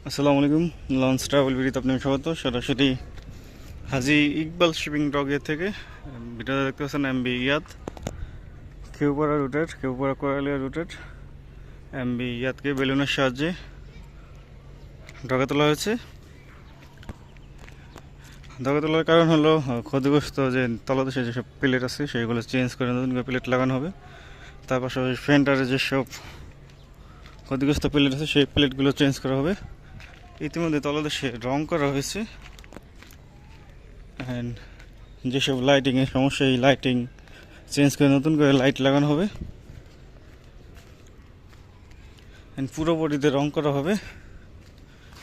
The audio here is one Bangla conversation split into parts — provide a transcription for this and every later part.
আসসালামু আলাইকুম। লঞ্চ ট্রাভেল ভিডিওতে আপনাকে স্বাগত। সরাসরি হাজি ইকবাল শিপিং ডকে থেকে ভিডিওতে দেখতে পাচ্ছেন এমবি ইয়াদ খেউপাড়া কোরালিয়া রুটের এমবি ইয়াদকে বেলুনের সাহায্যে ডকে তোলা হয়েছে। ডকে তোলার কারণ হলো ক্ষতিগ্রস্ত যে তলদেশে যেসব প্লেট আছে সেইগুলো চেঞ্জ করে নতুন করে প্লেট লাগানো হবে। তার পাশাপাশি ফেন্ডারে যেসব ক্ষতিগ্রস্ত প্লেট আছে সেই প্লেটগুলো চেঞ্জ করা হবে। ইতিমধ্যে তলদেশে রং করা হয়েছে। অ্যান্ড যেসব লাইটিংয়ের সমস্যা এই লাইটিং চেঞ্জ করে নতুন করে লাইট লাগানো হবে। অ্যান্ড পুরো বডিতে রং করা হবে।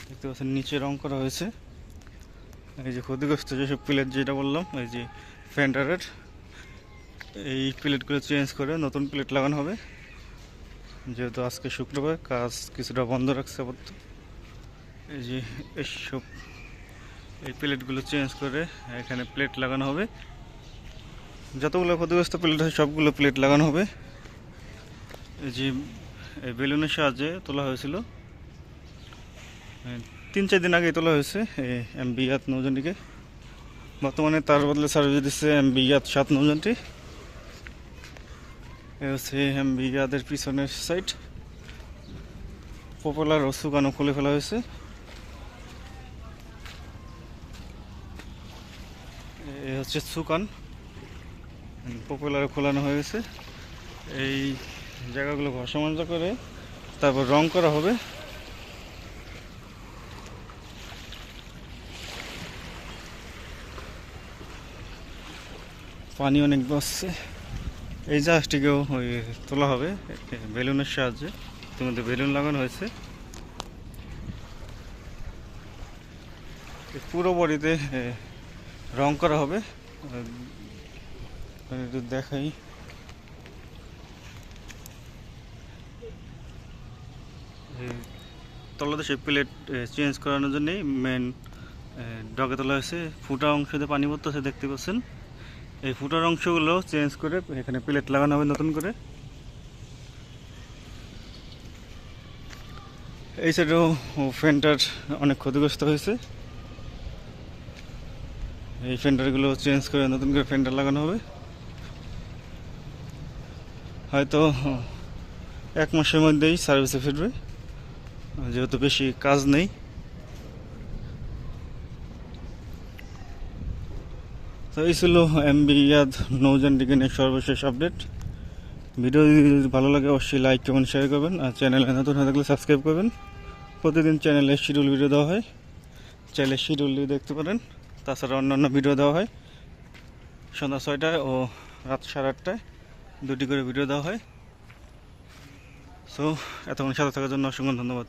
দেখতে পাচ্ছেন নিচে রং করা হয়েছে। এই যে ক্ষতিগ্রস্ত যেসব প্লেট যেটা বললাম এই যে ফেন্ডারের এই প্লেটগুলো চেঞ্জ করে নতুন প্লেট লাগানো হবে। যেহেতু আজকে শুক্রবার কাজ কিছুটা বন্ধ রাখছে আপাতত। এই যে এইসব এই প্লেটগুলো চেঞ্জ করে এখানে প্লেট লাগানো হবে। যতগুলো ক্ষতিগ্রস্ত প্লেট আছে সবগুলো প্লেট লাগানো হবে। এই যে এই বেলুনের সাহায্যে তোলা হয়েছিল, 3-4 দিন আগে তোলা হয়েছে এই এমবি ইয়াদ নৌযানটিকে। বর্তমানে তার বদলে সার্ভিস দিচ্ছে এমবি ইয়াদ 7 নৌযানটি। এ হচ্ছে এমবি ইয়াদের পিছনের সাইড। পপুলার ও সুকানও খুলে ফেলা হয়েছে। এ হচ্ছে সুকান, পপুলারে খোলানো হয়ে গেছে। এই জায়গাগুলো ঘষামাজা করে তারপর রং করা হবে। পানি অনেক বসছে। এই জাহাজটিকেও ওই তোলা হবে বেলুনের সাহায্যে। ইতিমধ্যে বেলুন লাগানো হয়েছে। পুরো বডিতে রং করা হবে। একটু দেখাই, তলদেশে প্লেট চেঞ্জ করানোর জন্যই মেন ডগে তোলা হয়েছে। ফুটা অংশতে পানি পড়তেছে দেখতে পাচ্ছেন। এই ফুটার অংশগুলো চেঞ্জ করে এখানে প্লেট লাগানো হবে নতুন করে। এই সাইডেও ফেন্ডার অনেক ক্ষতিগ্রস্ত হয়েছে। এই ফেন্ডারগুলো চেঞ্জ করে নতুন করে ফেন্ডার লাগানো হবে। হয়তো 1 মাসের মধ্যেই সার্ভিসে ফিরবে, যেহেতু বেশি কাজ নেই। তো এই ছিল এমবি ইয়াদ নৌযানটিকে নিয়ে সর্বশেষ আপডেট। ভিডিও যদি ভালো লাগে অবশ্যই লাইক কমেন্ট শেয়ার করবেন, আর চ্যানেলে নতুন হয়ে থাকলে সাবস্ক্রাইব করবেন। প্রতিদিন চ্যানেলে শিডিউল ভিডিও দেওয়া হয়, চাইলে শিডিউল দেখতে পারেন। তাছাড়া অন্যান্য ভিডিও দেওয়া হয় সন্ধ্যা 6টায় ও রাত 8:30টায়, 2টি করে ভিডিও দেওয়া হয়। সো এতক্ষণ সাথে থাকার জন্য অসংখ্য ধন্যবাদ।